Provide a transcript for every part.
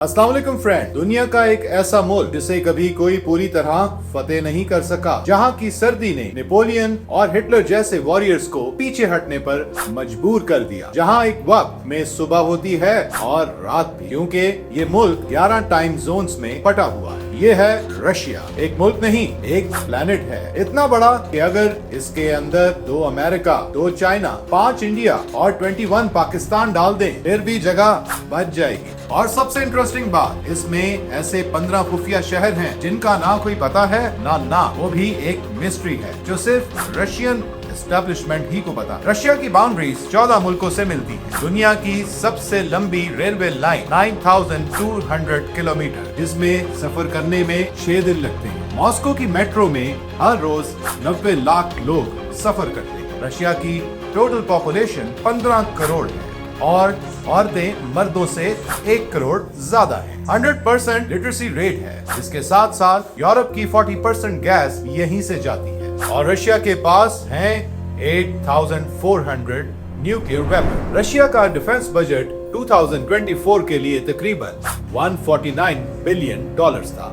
अस्सलाम वालेकुम फ्रेंड। दुनिया का एक ऐसा मुल्क जिसे कभी कोई पूरी तरह फतेह नहीं कर सका, जहाँ की सर्दी ने नेपोलियन और हिटलर जैसे वॉरियर्स को पीछे हटने पर मजबूर कर दिया, जहाँ एक वक्त में सुबह होती है और रात भी, क्योंकि ये मुल्क 11 टाइम जोन्स में बटा हुआ है। ये है रशिया। एक मुल्क नहीं, एक प्लेनेट है, इतना बड़ा कि अगर इसके अंदर 2 अमेरिका, 2 चाइना, 5 इंडिया और 21 पाकिस्तान डाल दें, फिर भी जगह बच जाएगी। और सबसे इंटरेस्टिंग बात, इसमें ऐसे 15 खुफिया शहर हैं जिनका ना कोई पता है ना वो भी एक मिस्ट्री है जो सिर्फ रशियन एस्टेब्लिशमेंट ही को पता। रशिया की बाउंड्रीज 14 मुल्कों से मिलती है। दुनिया की सबसे लंबी रेलवे लाइन 9200 किलोमीटर, जिसमें सफर करने में 6 दिन लगते हैं। मॉस्को की मेट्रो में हर रोज 90 लाख लोग सफर करते हैं। रशिया की टोटल पॉपुलेशन 15 करोड़ है और औरतें मर्दों से 1 करोड़ ज्यादा है। 100% लिटरेसी रेट है। इसके साथ साथ यूरोप की 40% गैस यहीं से जाती है। और रशिया के पास हैं 8400 न्यूक्लियर वेपन। रशिया का डिफेंस बजट 2024 के लिए तकरीबन $149 बिलियन था,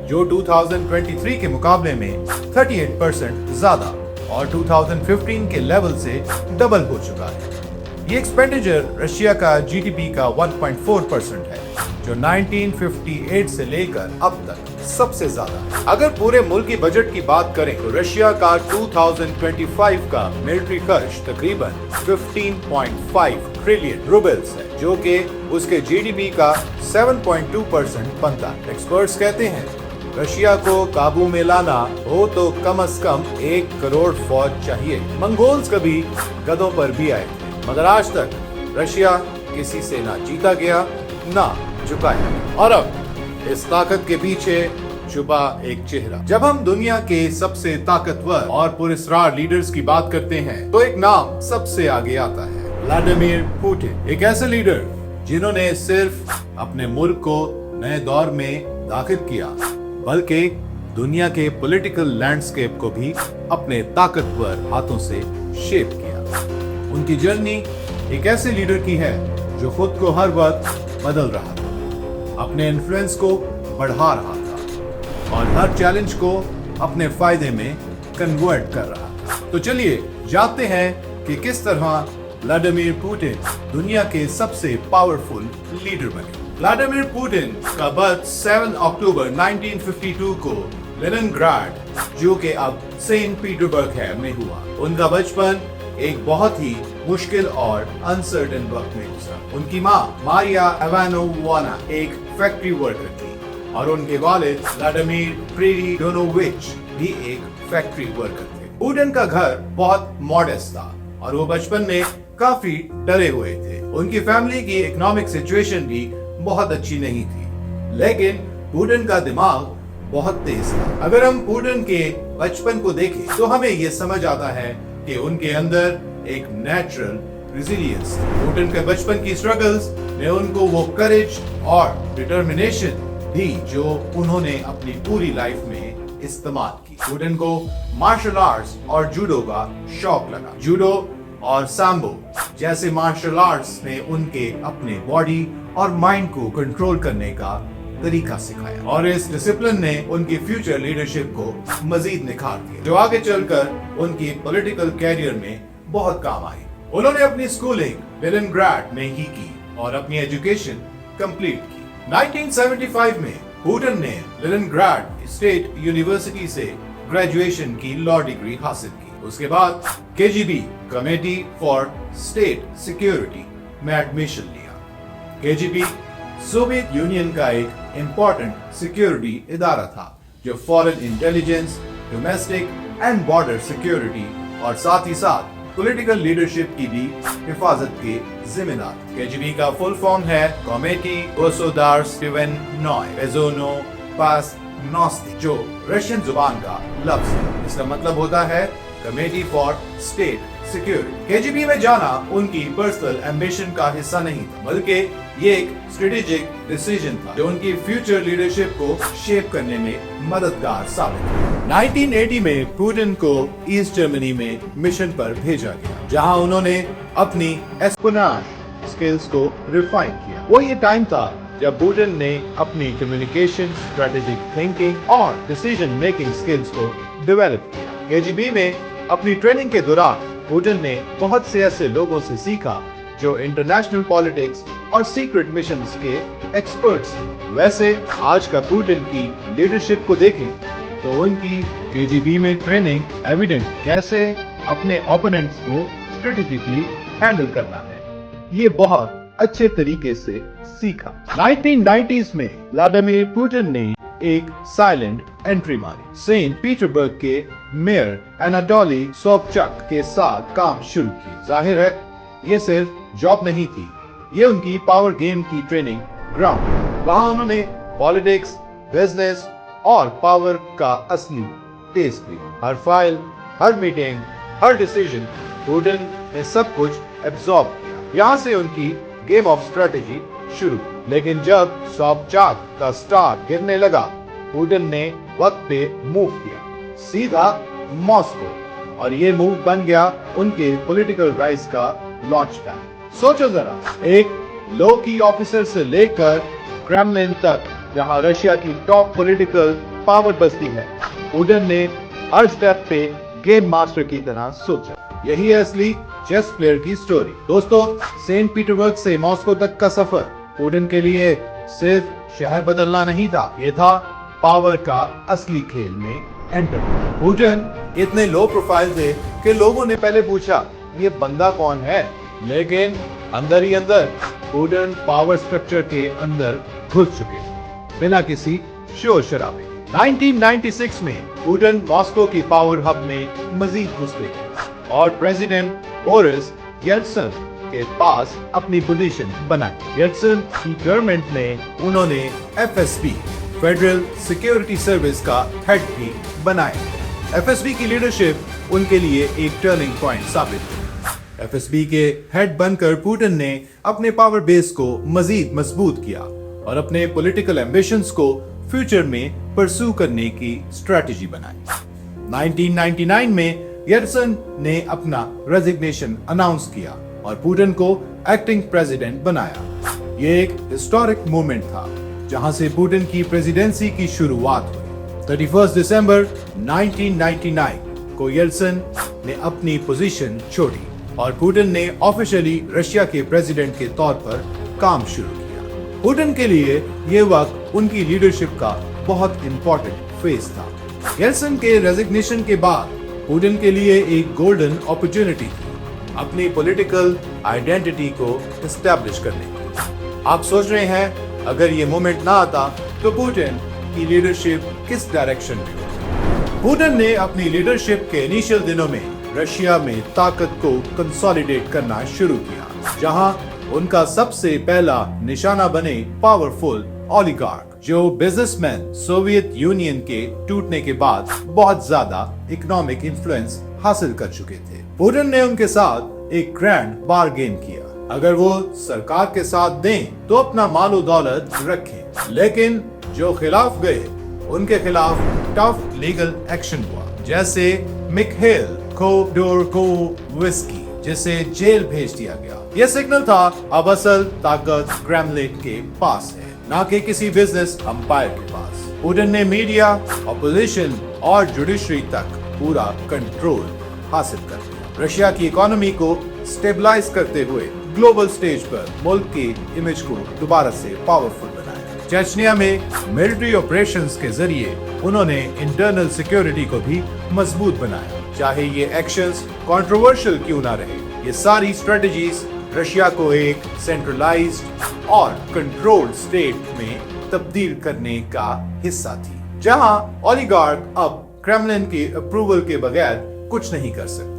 जो 2023 के मुकाबले में 38% ज्यादा और 2015 के लेवल से डबल हो चुका है। ये एक्सपेंडिचर रशिया का जीडीपी का 1.4% है, जो 1958 से लेकर अब तक सबसे ज्यादा है। अगर पूरे मुल्क की बजट की बात करें तो रशिया का 2025 का मिलिट्री खर्च तकरीबन 15.5 ट्रिलियन रूबल्स है, जो कि उसके जीडीपी का 7.2% बनता है। एक्सपर्ट्स कहते हैं रशिया को काबू में लाना हो तो कम से कम 1 करोड़ फौज चाहिए। मंगोल्स कभी गधों पर भी आए, मगर आज तक रशिया किसी से ना जीता गया ना झुकाया। और अब इस ताकत के पीछे छुपा एक चेहरा। जब हम दुनिया के सबसे ताकतवर और पुरस्कार लीडर्स की बात करते हैं तो एक नाम सबसे आगे आता है, व्लादिमीर पुतिन। एक ऐसे लीडर जिन्होंने सिर्फ अपने मुल्क को नए दौर में दाखिल किया, बल्कि दुनिया के पॉलिटिकल लैंडस्केप को भी अपने ताकतवर हाथों से शेप किया। उनकी जर्नी एक ऐसे लीडर की है जो खुद को हर वक्त बदल रहा था, अपने इन्फ्लुएंस को बढ़ा रहा था और हर चैलेंज को अपने फायदे में कन्वर्ट कर रहा था। तो चलिए जानते हैं कि किस तरह व्लादिमीर पुतिन दुनिया के सबसे पावरफुल लीडर बने। व्लादिमीर पुतिन का बर्थ 7 अक्टूबर 1952 को लेनिनग्राड, जो कि अब सेंट पीटर्सबर्ग है, में हुआ। उनका बचपन एक बहुत ही मुश्किल और अनसर्टेन वक्त में गुजरा। उनकी माँ मारिया इवानोवाना एक फैक्ट्री वर्कर थी और उनके वालिद व्लादिमीर प्रिरिडोनोविच भी एक फैक्ट्री वर्कर थे। पुतिन का घर बहुत मॉडेस्ट था और वो बचपन में काफी डरे हुए थे। उनकी फैमिली की इकोनॉमिक सिचुएशन भी बहुत अच्छी नहीं थी, लेकिन पुतिन का दिमाग बहुत तेज था। अगर हम पुतिन के बचपन को देखें तो हमें ये समझ आता है कि उनके अंदर एक नेचुरल रेजिलियंस थी। पुतिन के बचपन की स्ट्रगल्स ने उनको वो करेज और डिटर्मिनेशन दी जो उन्होंने अपनी पूरी लाइफ में इस्तेमाल की। पुतिन को मार्शल आर्ट्स और जूडो का शौक लगा। जूडो और सैम्बो जैसे मार्शल आर्ट्स ने उनके अपने बॉडी और माइंड को कंट्रोल करने का तरीका सिखाया और इस डिसिप्लिन ने उनकी फ्यूचर लीडरशिप को मजीद निखार दिया, जो आगे चलकर उनकी पॉलिटिकल कैरियर में बहुत काम आई। उन्होंने अपनी स्कूलिंग लेनिनग्राड में ही की और अपनी एजुकेशन कंप्लीट की। 1975 में पुतिन ने लेनिनग्राड स्टेट यूनिवर्सिटी से ग्रेजुएशन की लॉ डिग्री हासिल की। उसके बाद KGB committee for state security में एडमिशन लिया। केजीबी सोवियत यूनियन का एक इम्पोर्टेंट सिक्योरिटी इदारा था जो foreign intelligence, domestic and border security और साथ ही साथ पॉलिटिकल लीडरशिप की भी हिफाजत के जिम्मेदार। केजीबी का फुल फॉर्म है कमेटी गॉसोदार्स्टिवेनॉय बेजोनो-पास-नोस्ती, जो रशियन जुबान का लफ्ज है। इसका मतलब होता है committee for state security. KGB में जाना उनकी पर्सनल एम्बिशन का हिस्सा नहीं था, बल्कि ये एक स्ट्रेटेजिक डिसीजन था जो उनकी फ्यूचर लीडरशिप को शेप करने में मददगार साबित हुआ। 1980 में पुतिन को ईस्ट जर्मनी में मिशन पर भेजा गया, जहां उन्होंने अपनी एस्पियोनेज स्किल्स को रिफाइन किया। वो ये टाइम था जब पुतिन ने अपनी कम्युनिकेशन, स्ट्रेटेजिक थिंकिंग और डिसीजन मेकिंग स्किल्स को डेवलप किया। केजीबी में अपनी ट्रेनिंग के दौरान पुतिन ने बहुत से ऐसे लोगों से सीखा जो इंटरनेशनल पॉलिटिक्स और सीक्रेट मिशंस के एक्सपर्ट्स हैं। वैसे आज का पुतिन की लीडरशिप को देखें तो उनकी केजीबी में ट्रेनिंग एविडेंट कैसे अपने ओपोनेंट्स को स्ट्रेटेजिकली हैंडल करना है, ये बहुत अच्छे तरीके से सीखा। 1990s में व्लादिमीर पुतिन ने एक साइलेंट एंट्री मारी। सेंट पीटर्सबर्ग के मेयर एनाटोली सोबचक के साथ काम शुरू की। जाहिर है ये सिर्फ जॉब नहीं थी, ये उनकी पावर गेम की ट्रेनिंग ग्राउंड। वहां उन्होंने पॉलिटिक्स, बिजनेस और पावर का असली टेस्ट ली। हर फाइल, हर मीटिंग, हर डिसीजन पुतिन ने सब कुछ एब्जॉर्ब किया। यहाँ से उनकी गेम ऑफ स्ट्रेटेजी शुरू। लेकिन जब सोबचाक का स्टार गिरने लगा, पुतिन ने वक्त पे मूव किया, सीधा मॉस्को, और ये मूव बन गया उनके पॉलिटिकल राइज का लॉन्च पैड। सोचो जरा, एक लो की ऑफिसर से लेकर क्रेमलिन तक, जहां रशिया की टॉप पॉलिटिकल पावर बसती है, पुतिन ने हर स्टेप पे गेम मास्टर की तरह सोचा। यही है असली चेस प्लेयर की स्टोरी। दोस्तों, सेंट पीटर्सबर्ग से मॉस्को तक का सफर पुतिन के लिए सिर्फ शहर बदलना नहीं था, ये था पावर का असली खेल में एंटर। पुतिन इतने लो प्रोफाइल थे कि लोगों ने पहले पूछा ये बंदा कौन है, लेकिन अंदर ही अंदर पुतिन पावर स्ट्रक्चर के अंदर घुस चुके बिना किसी शोर शराबे। 1996 में पुतिन मॉस्को की पावर हब में मजीद घुस गए और प्रेसिडेंट बोरिस येल्त्सिन के पास अपनी पोजीशन बनाई। येल्त्सिन की गवर्नमेंट ने उन्होंने एफएसबी, फेडरल सिक्योरिटी सर्विस का हेड भी बनाया। एफएसबी की लीडरशिप उनके लिए एक टर्निंग पॉइंट साबित हुई। एफएसबी के हेड बनकर पुतिन ने अपने पावर बेस को मजीद मजबूत किया और अपने पॉलिटिकल एम्बिशंस को फ्यूचर में परस्यू करने की स्ट्रेटजी बनाई। 1999 में येल्त्सिन ने अपना रेजिग्नेशन अनाउंस किया और पुतिन को एक्टिंग प्रेसिडेंट बनाया। ये एक हिस्टोरिक मोमेंट था जहां से पुतिन की प्रेसिडेंसी की शुरुआत हुई। 31 दिसंबर 1999 को येल्त्सिन ने अपनी पोजीशन छोड़ी और पुतिन ने ऑफिशियली रशिया के प्रेसिडेंट के तौर पर काम शुरू किया। पुतिन के लिए ये वक्त उनकी लीडरशिप का बहुत इंपॉर्टेंट फेज था। येल्त्सिन के रेजिग्नेशन के बाद पुतिन के लिए एक गोल्डन अपॉर्चुनिटी थी अपनी पॉलिटिकल आइडेंटिटी को एस्टैब्लिश करने की। आप सोच रहे हैं अगर ये मोमेंट ना आता तो पुतिन की लीडरशिप किस डायरेक्शन में होती? पुतिन ने अपनी लीडरशिप के इनिशियल दिनों में रशिया में ताकत को कंसोलिडेट करना शुरू किया, जहां उनका सबसे पहला निशाना बने पावरफुल ओलिगार्क, जो बिजनेसमैन सोवियत यूनियन के टूटने के बाद बहुत ज्यादा इकोनॉमिक इन्फ्लुएंस हासिल कर चुके थे। पुतिन ने उनके साथ एक ग्रैंड बार्गेन किया, अगर वो सरकार के साथ दें तो अपना मालो दौलत रखें, लेकिन जो खिलाफ गए उनके खिलाफ टफ लीगल एक्शन हुआ, जैसे मिखाइल खोडोरकोव्स्की, जिसे जेल भेज दिया गया। यह सिग्नल था अब असल ताकत क्रेमलिन के पास है, ना कि किसी बिजनेस अंपायर के पास। पुतिन ने मीडिया, ऑपोजिशन और जुडिशरी तक पूरा कंट्रोल हासिल कर लिया। रशिया की इकोनॉमी को स्टेबलाइज करते हुए ग्लोबल स्टेज पर मुल्क की इमेज को दोबारा से पावरफुल बनाया। चेचनिया में मिलिट्री ऑपरेशंस के जरिए उन्होंने इंटरनल सिक्योरिटी को भी मजबूत बनाया, चाहे ये एक्शंस कंट्रोवर्शियल क्यों ना रहे। ये सारी स्ट्रेटजीज रशिया को एक सेंट्रलाइज्ड और कंट्रोल्ड स्टेट में तब्दील करने का हिस्सा थी, जहां ओलिगार्क अब क्रेमलिन की अप्रूवल के बगैर कुछ नहीं कर सकते।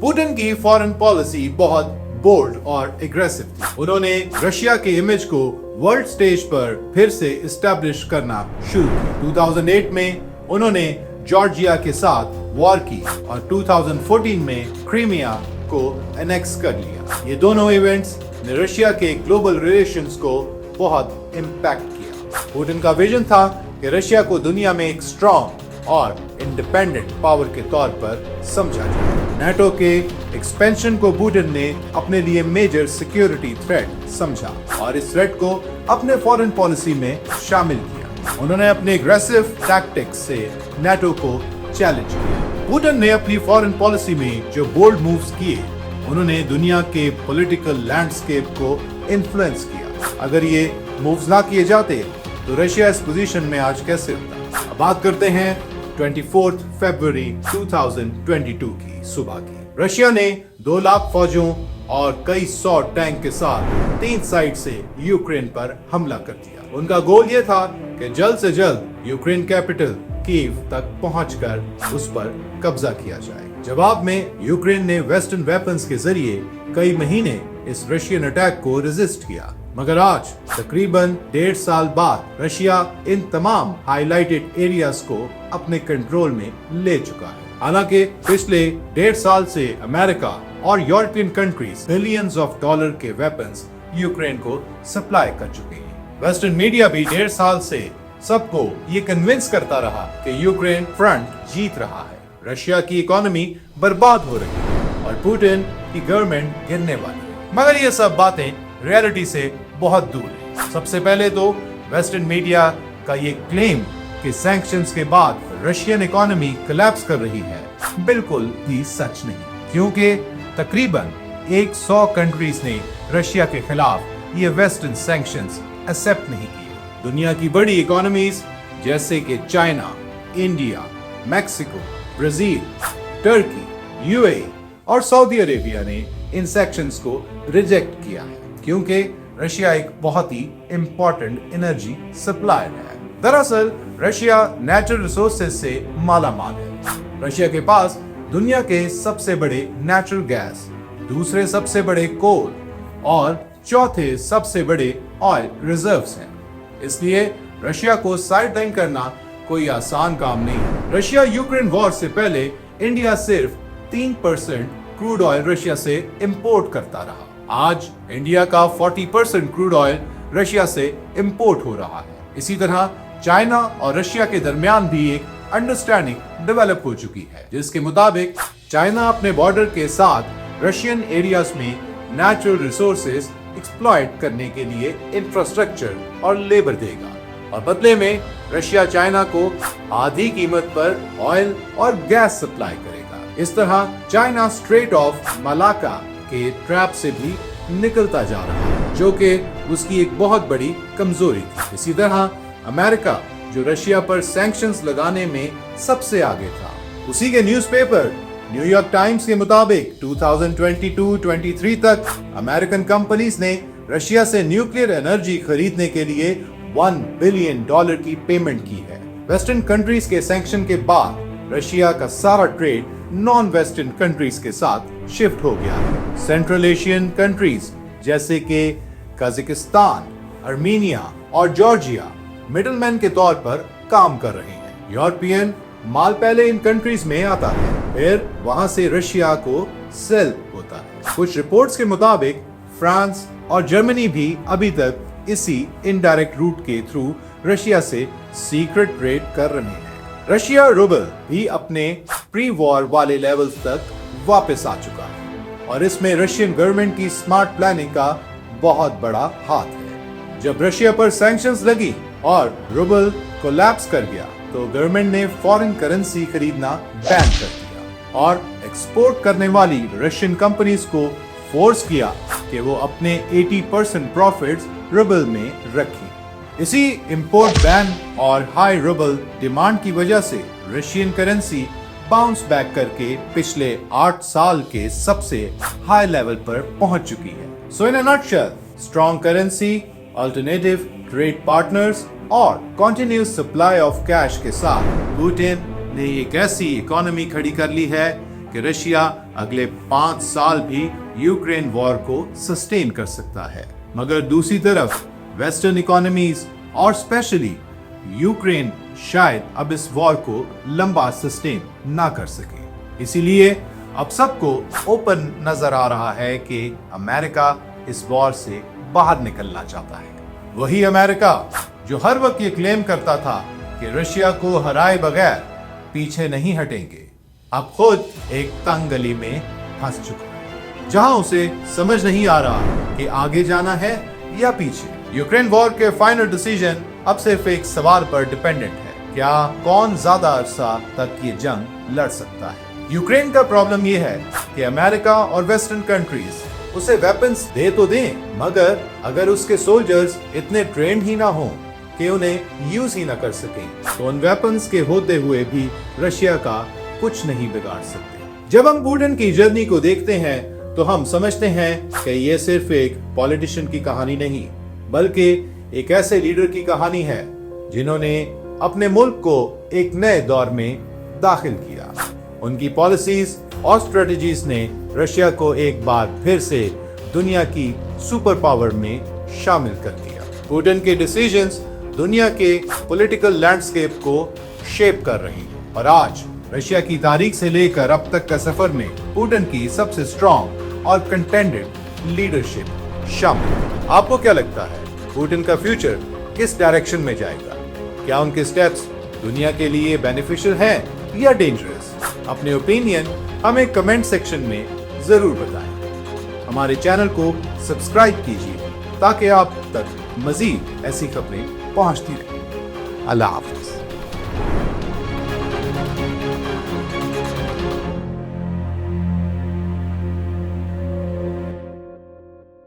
पुतिन की फॉरेन पॉलिसी बहुत बोल्ड और एग्रेसिव थी। उन्होंने रशिया के इमेज को वर्ल्ड स्टेज पर फिर से एस्टैब्लिश करना शुरू किया। 2008 में उन्होंने जॉर्जिया के साथ वॉर की और 2014 में क्रीमिया को एनेक्स कर लिया। ये दोनों इवेंट्स ने रशिया के ग्लोबल रिलेशंस को बहुत इम्पैक्ट किया। पुतिन का विजन था कि रशिया को दुनिया में एक स्ट्रॉन्ग और इंडिपेंडेंट पावर के तौर पर समझा जाए। नाटो के एक्सपेंशन को पुतिन ने अपने लिए मेजर सिक्योरिटी थ्रेट समझा और इस थ्रेट को अपने फॉरेन पॉलिसी में शामिल किया। उन्होंने अपने एग्रेसिव टैक्टिक्स से नाटो को चैलेंज किया। पुतिन ने अपनी फॉरेन पॉलिसी में जो बोल्ड मूव्स किए, उन्होंने दुनिया के पॉलिटिकल लैंडस्केप को इन्फ्लुएंस किया। अगर ये मूव्स ना किए जाते तो रशिया इस पोजीशन में आज कैसे होता। अब बात करते हैं 24 फरवरी 2022 की सुबह की। रशिया ने 2 लाख फौजों और कई 100 टैंक के साथ 3 साइड से यूक्रेन पर हमला कर दिया। उनका गोल ये था कि जल्द से जल्द यूक्रेन कैपिटल कीव तक पहुंचकर उस पर कब्जा किया जाए। जवाब में यूक्रेन ने वेस्टर्न वेपन्स के जरिए कई महीने इस रशियन अटैक को रेजिस्ट किया, मगर आज तकरीबन 1.5 साल बाद रशिया इन तमाम हाईलाइटेड एरियाज को अपने कंट्रोल में ले चुका है। हालांकि पिछले 1.5 साल से अमेरिका और European countries billions of dollar के वेपन्स यूक्रेन को सप्लाई कर चुके हैं। वेस्टर्न मीडिया भी 1.5 साल से सबको ये कन्विंस करता रहा कि यूक्रेन फ्रंट जीत रहा है, रशिया की इकोनॉमी बर्बाद हो रही है और पुतिन की गवर्नमेंट गिरने वाली है। मगर ये सब बातें रियलिटी से बहुत दूर है। सबसे पहले तो वेस्टर्न मीडिया का ये क्लेम कि सैंक्शंस के बाद रशियन इकोनॉमी कोलैप्स कर रही है बिल्कुल भी सच नहीं, क्योंकि तकरीबन 100 कंट्रीज ने रशिया के खिलाफ ये वेस्टर्न सैंक्शंस एक्सेप्ट नहीं किए। दुनिया की बड़ी इकोनॉमीज जैसे कि China, India, Mexico, Brazil, Turkey, UAE और सऊदी अरेबिया ने इन सैंक्शंस को रिजेक्ट किया है, क्योंकि रशिया एक बहुत ही इंपॉर्टेंट एनर्जी सप्लायर है। दरअसल रशिया नेचुरल रिसोर्सेज से माला माल है। रशिया के पास दुनिया के सबसे बड़े नेचुरल गैस, दूसरे सबसे बड़े कोल और चौथे सबसे बड़े ऑयल रिजर्व्स हैं। इसलिए रशिया को साइडलाइन करना कोई आसान काम नहीं है। रशिया यूक्रेन वॉर से पहले इंडिया सिर्फ 3% क्रूड ऑयल रशिया से इंपोर्ट करता रहा। आज इंडिया का 40% क्रूड ऑयल रशिया से इंपोर्ट हो रहा है। इसी तरह चाइना और रशिया के दरमियान भी एक अंडरस्टैंडिंग डेवलप हो चुकी है, जिसके मुताबिक चाइना अपने बॉर्डर के साथ रशियन एरियाज में नेचुरल रिसोर्सेज एक्सप्लॉइट करने के लिए इंफ्रास्ट्रक्चर और लेबर देगा और बदले में रशिया चाइना को आधी कीमत पर ऑयल और गैस सप्लाई करेगा। इस तरह चाइना स्ट्रेट ऑफ मलाक्का के ट्रैप से भी निकलता जा रहा है, जो कि उसकी एक बहुत बड़ी कमजोरी थी। इसी तरह अमेरिका, जो रशिया पर सैंक्शंस लगाने में सबसे आगे था, उसी के न्यूज़पेपर न्यूयॉर्क टाइम्स के मुताबिक 2022-23 तक अमेरिकन कंपनीज ने रशिया से न्यूक्लियर एनर्जी खरीदने के लिए $1 बिलियन की पेमेंट की है। वेस्टर्न कंट्रीज के सैंक्शन के बाद रशिया का सारा ट्रेड नॉन वेस्टर्न कंट्रीज के साथ शिफ्ट हो गया है। सेंट्रल एशियन कंट्रीज जैसे कि कजाकिस्तान, आर्मीनिया और जॉर्जिया मिडलमैन के तौर पर काम कर रहे हैं। यूरोपियन माल पहले इन कंट्रीज में आता है, फिर वहां से रशिया को सेल होता है। कुछ रिपोर्ट्स के मुताबिक फ्रांस और जर्मनी भी अभी तक इसी इनडायरेक्ट रूट के थ्रू रशिया से सीक्रेट ट्रेड कर रहे हैं। रशिया रूबल भी अपने प्री वॉर वाले लेवल्स तक वापस आ चुका है और इसमें रशियन गवर्नमेंट की स्मार्ट प्लानिंग का बहुत बड़ा हाथ है। जब रशिया पर सैंक्शंस लगी और रूबल कोलैप्स कर गया तो गवर्नमेंट ने फॉरेन करेंसी खरीदना बैन कर दिया और एक्सपोर्ट करने वाली रशियन कंपनीज को फोर्स किया कि वो अपने 80% प्रॉफिट्स रूबल में रखें। इसी इंपोर्ट बैन और हाई रूबल डिमांड की वजह से रशियन करेंसी बाउंस बैक करके पिछले 8 साल के सबसे हाई लेवल पर पहुंच चुकी है। So in a nutshell, strong currency, alternative trade partners और कंटिन्यूस सप्लाई ऑफ कैश के साथ पुतिन ने एक ऐसी इकोनॉमी खड़ी कर ली है कि रशिया अगले 5 साल भी यूक्रेन वॉर को सस्टेन कर सकता है। मगर दूसरी तरफ वेस्टर्न इकोनॉमीज और स्पेशली यूक्रेन शायद अब इस वॉर को लंबा सस्टेन ना कर सके। इसीलिए अब सबको ओपन नजर आ रहा है कि अमेरिका इस वॉर से बाहर निकलना चाहता है। वही अमेरिका जो हर वक्त ये क्लेम करता था कि रशिया को हराए बगैर पीछे नहीं हटेंगे। अब खुद एक तंग गली में फंस चुका है, जहां उसे समझ नहीं आ रहा कि आगे जाना है या पीछे। यूक्रेन वॉर के फाइनल डिसीजन अब सिर्फ एक सवाल पर डिपेंडेंट है, क्या कौन ज्यादा अरसा तक ये जंग लड़ सकता है। यूक्रेन का प्रॉब्लम ये है कि अमेरिका और वेस्टर्न कंट्रीज उसे वेपन्स दे तो दें, मगर अगर उसके सोल्जर्स इतने ट्रेंड ही ना हो कि उन्हें यूज ही ना कर सकें, तो उन वेपन्स के होते हुए भी रशिया का कुछ नहीं बिगाड़ सकते। जब हम पुतिन की जर्नी को देखते हैं तो हम समझते हैं कि ये सिर्फ एक पॉलिटिशियन की कहानी नहीं, बल्कि एक ऐसे लीडर की कहानी है जिन्होंने अपने मुल्क को एक नए दौर में दाखिल किया। उनकी पॉलिसीज और स्ट्रेटजीज ने रशिया को एक बार फिर से दुनिया की सुपर पावर में शामिल कर दिया। पुतिन के डिसीजंस दुनिया के पॉलिटिकल लैंडस्केप को शेप कर रही हैं और आज रशिया की तारीख से लेकर अब तक का सफर में पुतिन की सबसे स्ट्रॉन्ग और कंटेंडेड लीडरशिप शामिल है। आपको क्या लगता है, पुतिन का फ्यूचर किस डायरेक्शन में जाएगा? क्या उनके स्टेप्स दुनिया के लिए बेनिफिशियल हैं या डेंजरस? अपने ओपिनियन हमें कमेंट सेक्शन में जरूर बताएं। हमारे चैनल को सब्सक्राइब कीजिए ताकि आप तक मजीद ऐसी खबरें पहुंचती रहें। अल्लाह हाफिज।